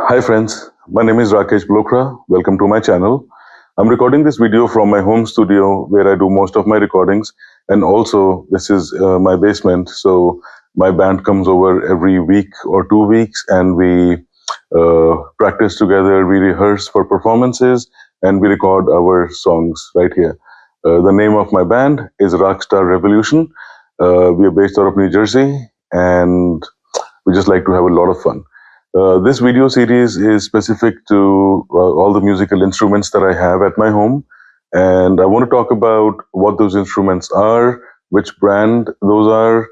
Hi friends, my name is Raakesh Blokhra. Welcome to my channel. I'm recording this video from my home studio where I do most of my recordings, and also this is my basement. So my band comes over every week or 2 weeks and we practice together, we rehearse for performances, and we record our songs right here. The name of my band is Rockstar Revolution. We are based out of New Jersey and we just like to have a lot of fun. This video series is specific to all the musical instruments that I have at my home, and I want to talk about what those instruments are, which brand those are,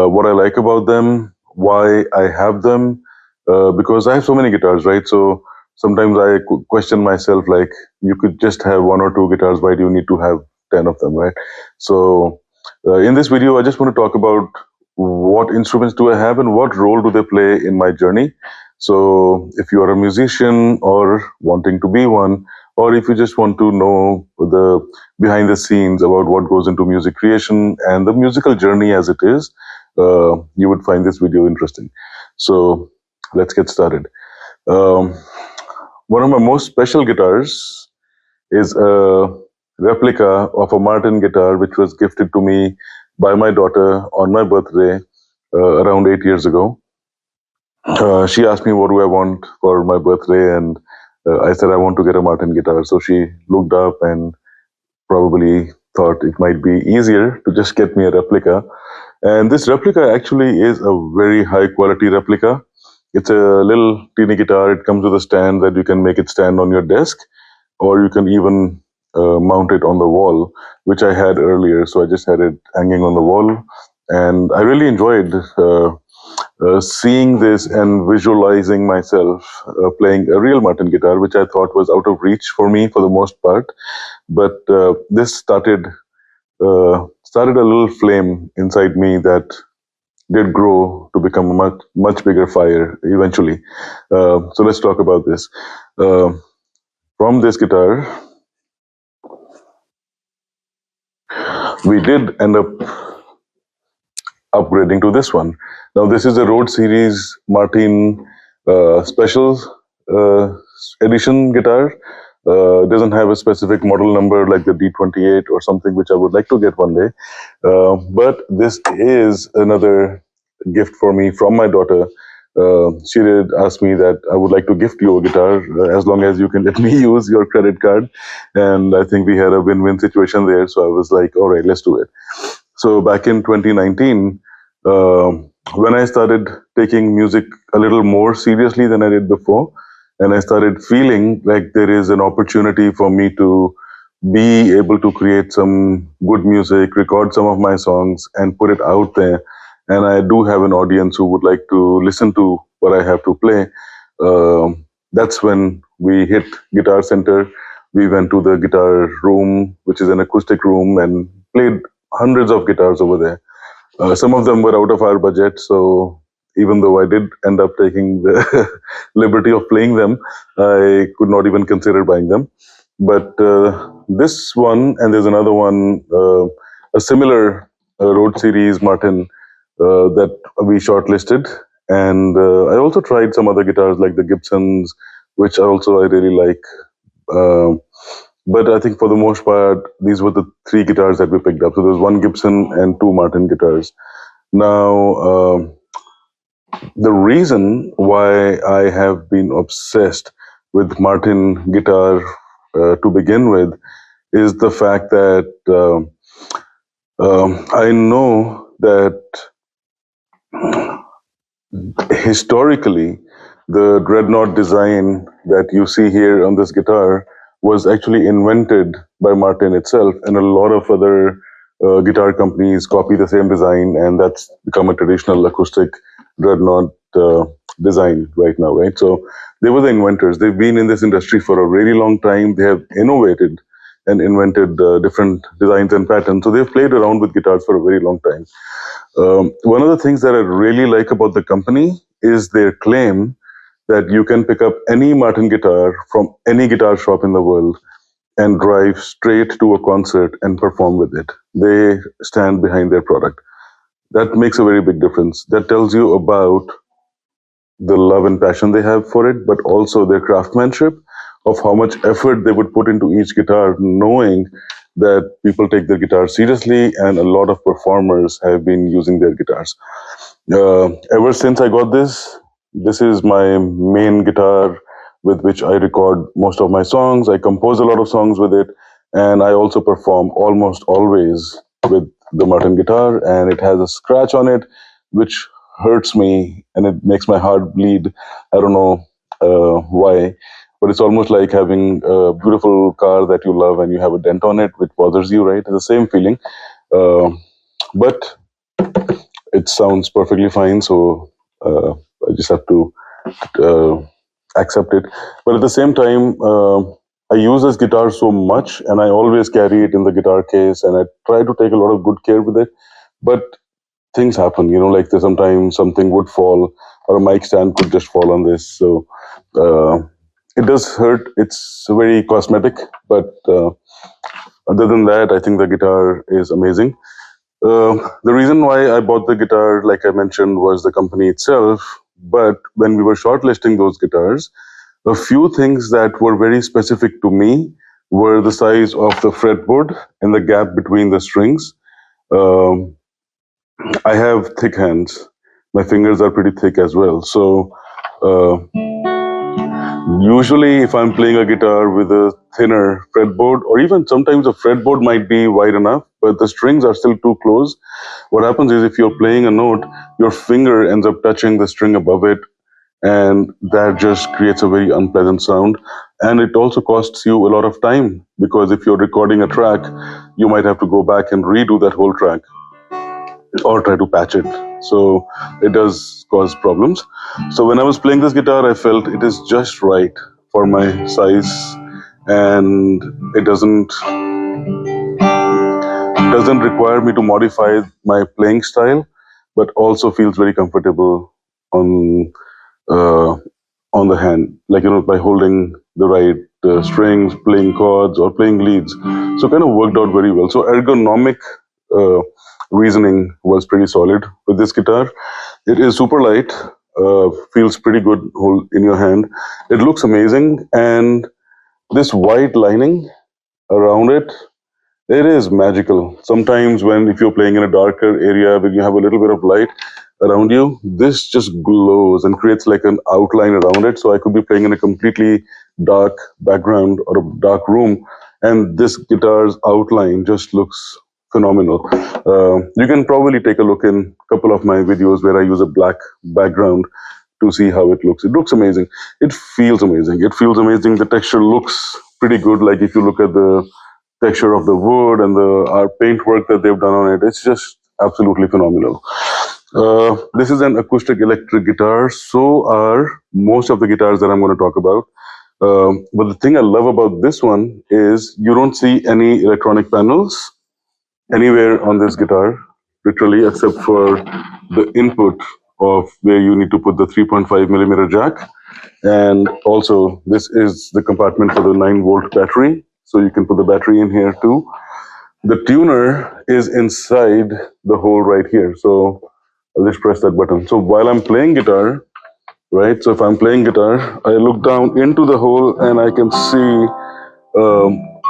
what I like about them, why I have them, because I have so many guitars, right? So sometimes I question myself, like, you could just have one or two guitars, why do you need to have 10 of them, right? So in this video, I just want to talk about what instruments do I have and what role do they play in my journey. So if you are a musician or wanting to be one, or if you just want to know the behind the scenes about what goes into music creation and the musical journey as it is, you would find this video interesting. So let's get started. Um, One of my most special guitars is a replica of a Martin guitar, which was gifted to me by my daughter on my birthday around 8 years ago. She asked me what do I want for my birthday, and I said I want to get a Martin guitar. So she looked up and probably thought it might be easier to just get me a replica. And this replica actually is a very high quality replica. It's a little teeny guitar. It comes with a stand that you can make it stand on your desk, or you can even mount it on the wall, which I had earlier. So I just had it hanging on the wall, and I really enjoyed seeing this and visualizing myself playing a real Martin guitar, which I thought was out of reach for me for the most part. But this started a little flame inside me that did grow to become a much bigger fire eventually. So let's talk about this. Uh, from this guitar, we did end up upgrading to this one. Now, this is a Road Series Martin Special uh, Edition guitar. Doesn't have a specific model number like the D28 or something, which I would like to get one day. But this is another gift for me from my daughter. She did ask me that I would like to gift you a guitar as long as you can let me use your credit card. And I think we had a win-win situation there. So I was like, all right, let's do it. So back in 2019, when I started taking music a little more seriously than I did before, and I started feeling like there is an opportunity for me to be able to create some good music, record some of my songs, and put it out there. And I do have an audience who would like to listen to what I have to play. That's when we hit Guitar Center. We went to the guitar room, which is an acoustic room, and played hundreds of guitars over there. Some of them were out of our budget, so even though I did end up taking the liberty of playing them, I could not even consider buying them. But this one, and there's another one, a similar Road Series Martin that we shortlisted. And I also tried some other guitars like the Gibsons, which also I really like. Uh, but I think for the most part, these were the three guitars that we picked up. So there's one Gibson and two Martin guitars. Now, the reason why I have been obsessed with Martin guitar to begin with is the fact that I know that historically, the dreadnought design that you see here on this guitar was actually invented by Martin itself, and a lot of other guitar companies copy the same design, and that's become a traditional acoustic dreadnought design right now, right? So they were the inventors. They've been in this industry for a really long time. They have innovated and invented different designs and patterns. So they've played around with guitars for a very long time. One of the things that I really like about the company is their claim that you can pick up any Martin guitar from any guitar shop in the world and drive straight to a concert and perform with it. They stand behind their product. That makes a very big difference. That tells you about the love and passion they have for it, but also their craftsmanship of how much effort they would put into each guitar, knowing that people take their guitars seriously and a lot of performers have been using their guitars. Ever since I got this, this is my main guitar with which I record most of my songs. I compose a lot of songs with it, and I also perform almost always with the Martin guitar. And it has a scratch on it, which hurts me and it makes my heart bleed. I don't know why, but it's almost like having a beautiful car that you love and you have a dent on it, which bothers you, right? It's the same feeling. Uh, but it sounds perfectly fine, so I just have to uh, accept it. But at the same time, I use this guitar so much, and I always carry it in the guitar case, and I try to take a lot of good care with it. But things happen, like sometimes something would fall, or a mic stand could just fall on this. So uh, it does hurt. It's very cosmetic, but other than that, I think the guitar is amazing. The reason why I bought the guitar, like I mentioned, was the company itself. But when we were shortlisting those guitars, a few things that were very specific to me were the size of the fretboard and the gap between the strings. Um, I have thick hands. My fingers are pretty thick as well. So uh, usually, if I'm playing a guitar with a thinner fretboard, or even sometimes the fretboard might be wide enough, but the strings are still too close, what happens is if you're playing a note, your finger ends up touching the string above it, and that just creates a very unpleasant sound. And it also costs you a lot of time because if you're recording a track, you might have to go back and redo that whole track or try to patch it. So it does cause problems. So when I was playing this guitar, I felt it is just right for my size, and it doesn't require me to modify my playing style, but also feels very comfortable on uh, on the hand, like by holding the right strings, playing chords, or playing leads. So kind of worked out very well. So ergonomic uh, reasoning was pretty solid with this guitar. It is super light, feels pretty good hold in your hand. It looks amazing, and this white lining around it, it is magical. Sometimes when if you're playing in a darker area where you have a little bit of light around you, this just glows and creates like an outline around it. So I could be playing in a completely dark background or a dark room, and this guitar's outline just looks phenomenal. You can probably take a look in a couple of my videos where I use a black background to see how it looks. It looks amazing. It feels amazing. It feels amazing. The texture looks pretty good. Like if you look at the texture of the wood and the paint work that they've done on it, it's just absolutely phenomenal. This is an acoustic electric guitar. So are most of the guitars that I'm going to talk about. But the thing I love about this one is you don't see any electronic panels anywhere on this guitar, literally, except for the input of where you need to put the 3.5 millimeter jack. And also, this is the compartment for the 9-volt battery. So you can put the battery in here too. The tuner is inside the hole right here. So I'll just press that button. So while I'm playing guitar, right? So if I'm playing guitar, I look down into the hole and I can see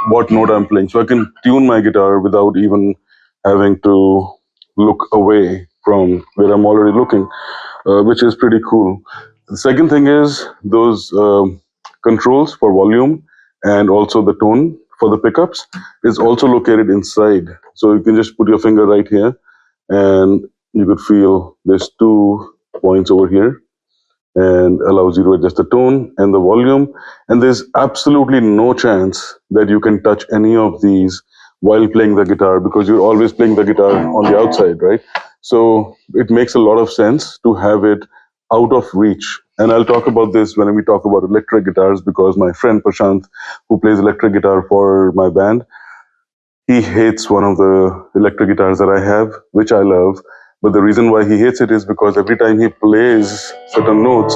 what note I'm playing. So I can tune my guitar without even having to look away from where I'm already looking, which is pretty cool. The second thing is those controls for volume and also the tone for the pickups is also located inside. So you can just put your finger right here and you could feel there's 2 points over here and allows you to adjust the tone and the volume. And there's absolutely no chance that you can touch any of these while playing the guitar because you're always playing the guitar on the outside, right? So it makes a lot of sense to have it out of reach. And I'll talk about this when we talk about electric guitars because my friend Prashant, who plays electric guitar for my band, he hates one of the electric guitars that I have, which I love. But the reason why he hates it is because every time he plays certain notes,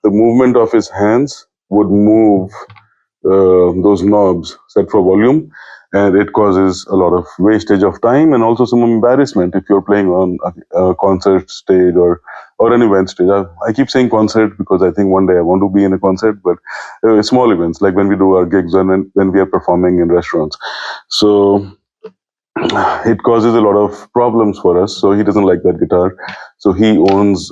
the movement of his hands would move those knobs set for volume, and it causes a lot of wastage of time and also some embarrassment if you're playing on a concert stage or or an event stage. I keep saying concert because I think one day I want to be in a concert, but small events like when we do our gigs and when we are performing in restaurants. So it causes a lot of problems for us. So he doesn't like that guitar. So he owns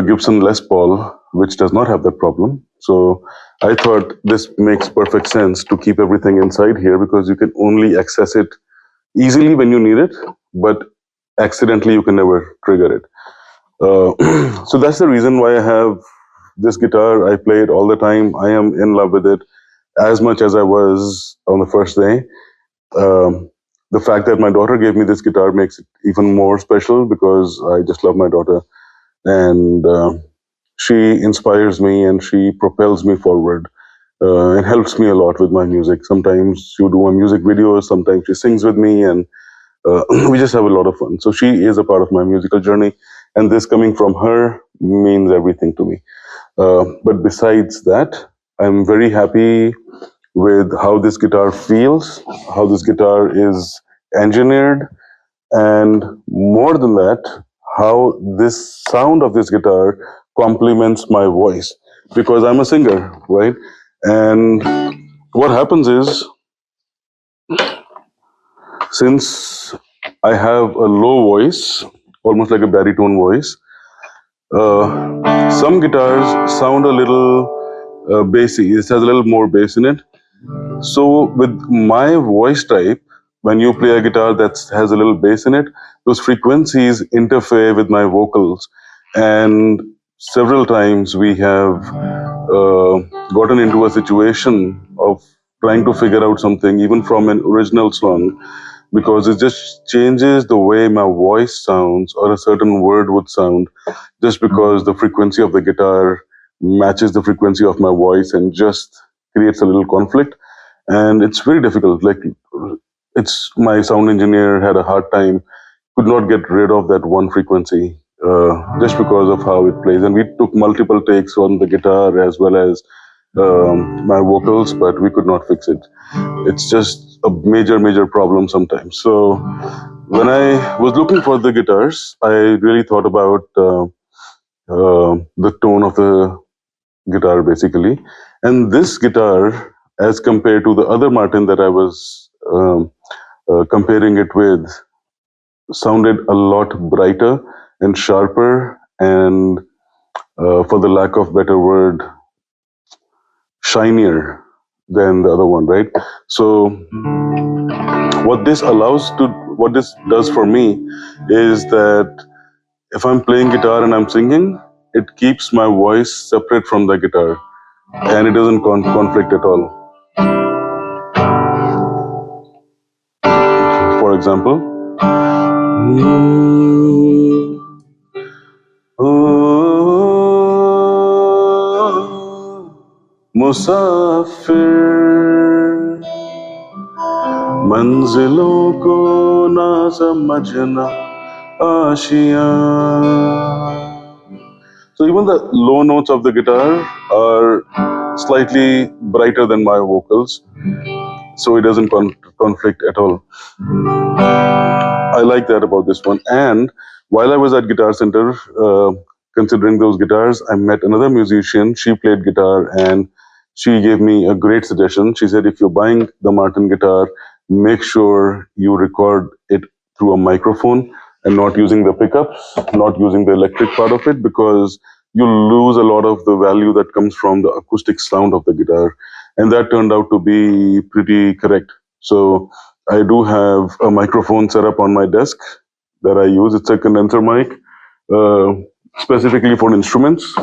Gibson Les Paul, which does not have that problem. So I thought this makes perfect sense to keep everything inside here because you can only access it easily when you need it, but accidentally you can never trigger it. So that's the reason why I have this guitar. I play it all the time. I am in love with it as much as I was on the first day. Um, the fact that my daughter gave me this guitar makes it even more special because I just love my daughter, and she inspires me and she propels me forward. It helps me a lot with my music. Sometimes she do a music video, sometimes she sings with me, and we just have a lot of fun. So she is a part of my musical journey, and this coming from her means everything to me. But besides that, I'm very happy with how this guitar feels, how this guitar is engineered, and more than that, how this sound of this guitar complements my voice because I'm a singer, right? And what happens is, since I have a low voice, almost like a baritone voice, some guitars sound a little bassy. It has a little more bass in it. So with my voice type, when you play a guitar that has a little bass in it, those frequencies interfere with my vocals. And several times we have gotten into a situation of trying to figure out something, even from an original song, because it just changes the way my voice sounds or a certain word would sound just because the frequency of the guitar matches the frequency of my voice and just creates a little conflict. And it's very difficult. Like, it's my sound engineer had a hard time, could not get rid of that one frequency just because of how it plays. And we took multiple takes on the guitar as well as my vocals, but we could not fix it. It's just a major problem sometimes. So when I was looking for the guitars, I really thought about the tone of the guitar basically. And this guitar, as compared to the other Martin that I was comparing it with, sounded a lot brighter and sharper, and for the lack of better word, shinier than the other one, right? So what this does for me is that if I'm playing guitar and I'm singing, it keeps my voice separate from the guitar and it doesn't conflict at all. For example, मुसाफिर मंजिलों को ना समझना आशियां. So even the low notes of the guitar are slightly brighter than my vocals, so it doesn't conflict at all. I like that about this one. And while I was at Guitar Center, considering those guitars, I met another musician. She played guitar and she gave me a great suggestion. She said, if you're buying the Martin guitar, make sure you record it through a microphone and not using the pickups, not using the electric part of it, because you lose a lot of the value that comes from the acoustic sound of the guitar. And that turned out to be pretty correct. So I do have a microphone set up on my desk that I use. It's a condenser mic, specifically for instruments.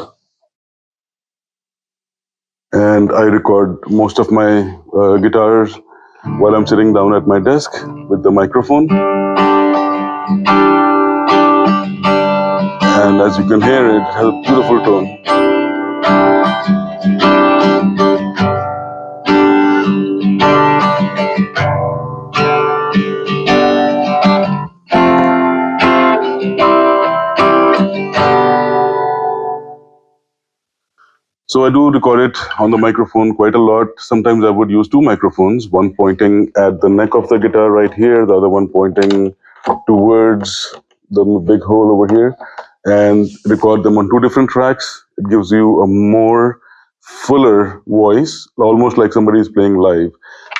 And I record most of my guitars while I'm sitting down at my desk with the microphone. And as you can hear, it has a beautiful tone. So I do record it on the microphone quite a lot. Sometimes I would use two microphones, one pointing at the neck of the guitar right here, the other one pointing towards the big hole over here. and record them on two different tracks. It gives you a more fuller voice, almost like somebody is playing live.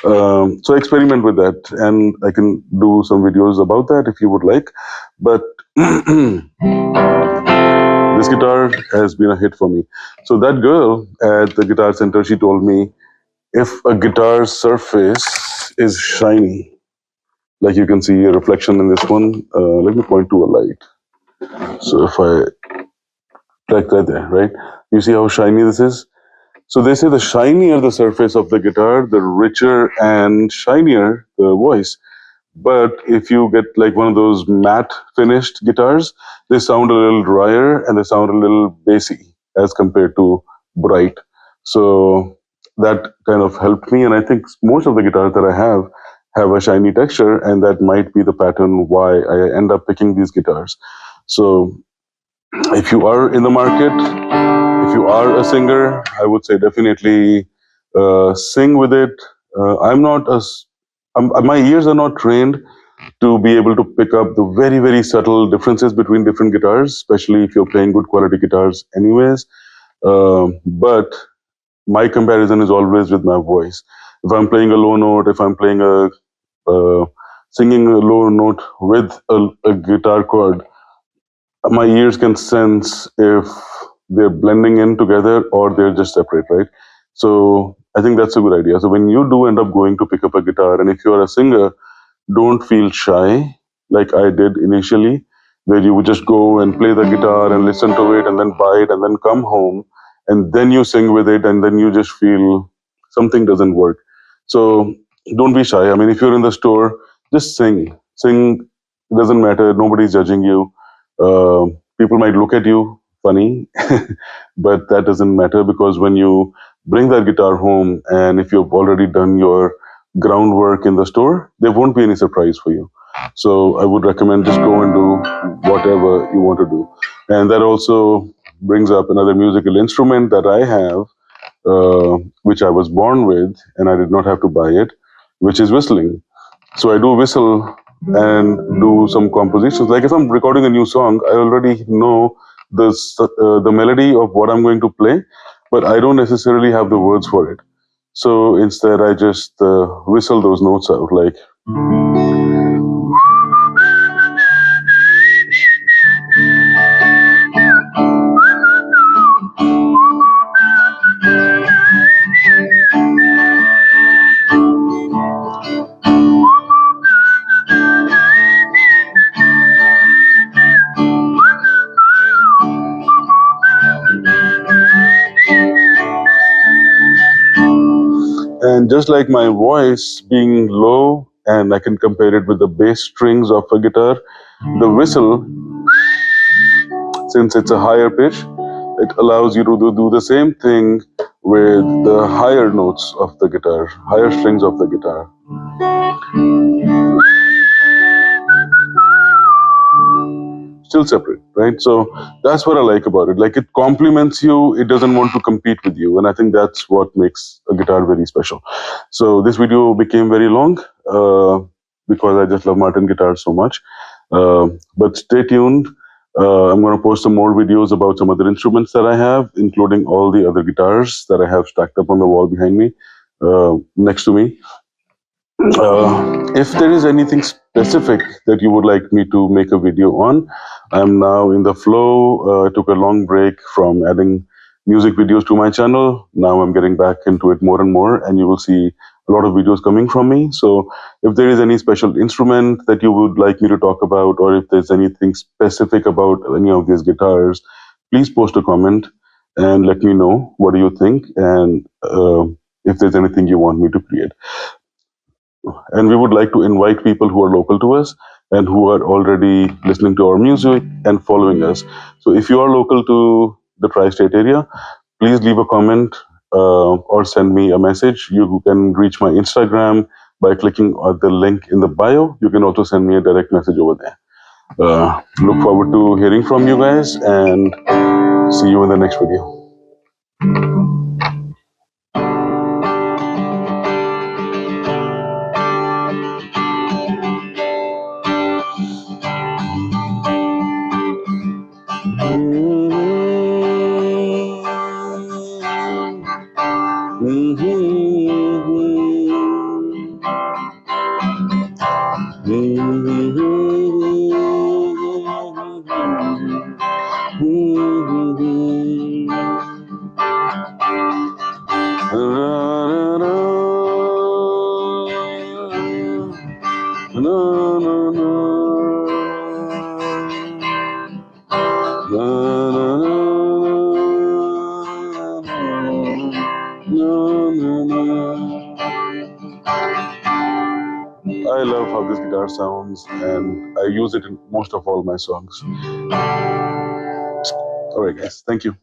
So experiment with that, and I can do some videos about that if you would like. But this guitar has been a hit for me. So that girl at the guitar center, she told me if a guitar surface is shiny, like you can see a reflection in this one. Let me point to a light. So if I like right there, right? You see how shiny this is? So they say the shinier the surface of the guitar, the richer and shinier the voice. But if you get like one of those matte finished guitars, they sound a little drier and they sound a little bassy as compared to bright. So that kind of helped me. And I think most of the guitars that I have a shiny texture, and that might be the pattern why I end up picking these guitars. So if you are in the market, if you are a singer, I would say definitely sing with it. I'm not as my ears are not trained to be able to pick up the very very subtle differences between different guitars, especially if you're playing good quality guitars. Anyways, but my comparison is always with my voice. If I'm playing a low note, if I'm playing a singing a low note with a guitar chord, my ears can sense if they're blending in together or they're just separate, right? So I think that's a good idea. So when you do end up going to pick up a guitar, and if you're a singer, don't feel shy like I did initially, where you would just go and play the guitar and listen to it and then buy it and then come home and then you sing with it and then you just feel something doesn't work. So don't be shy. I mean, if you're in the store, just sing. Sing. It doesn't matter. Nobody's judging you. People might look at you funny, but that doesn't matter because when you bring that guitar home and if you've already done your groundwork in the store, there won't be any surprise for you. So I would recommend just go and do whatever you want to do. And that also brings up another musical instrument that I have, which I was born with, and I did not have to buy it, which is whistling. So I do whistle and do some compositions. Like if I'm recording a new song, I already know the melody of what I'm going to play, but I don't necessarily have the words for it. So instead, I just whistle those notes out, like. And just like my voice being low, and I can compare it with the bass strings of a guitar, the whistle, since it's a higher pitch, it allows you to do the same thing with the higher notes of the guitar, higher strings of the guitar. Still separate, right? So that's what I like about it. Like it complements you, it doesn't want to compete with you. And I think that's what makes a guitar very special. So this video became very long because I just love Martin guitars so much. But stay tuned. I'm going to post some more videos about some other instruments that I have, including all the other guitars that I have stacked up on the wall behind me, next to me. If there is anything specific that you would like me to make a video on, I'm now in the flow. I took a long break from adding music videos to my channel. Now I'm getting back into it more and more, and you will see a lot of videos coming from me. So if there is any special instrument that you would like me to talk about, or if there's anything specific about any of these guitars, please post a comment and let me know what do you think, and if there's anything you want me to create. And we would like to invite people who are local to us and who are already listening to our music and following us. So if you are local to the tri-state area, please leave a comment or send me a message. You can reach my Instagram by clicking on the link in the bio. You can also send me a direct message over there. Look forward to hearing from you guys and see you in the next video. I love how this guitar sounds, and I use it in most of all my songs. All right, guys. Thank you.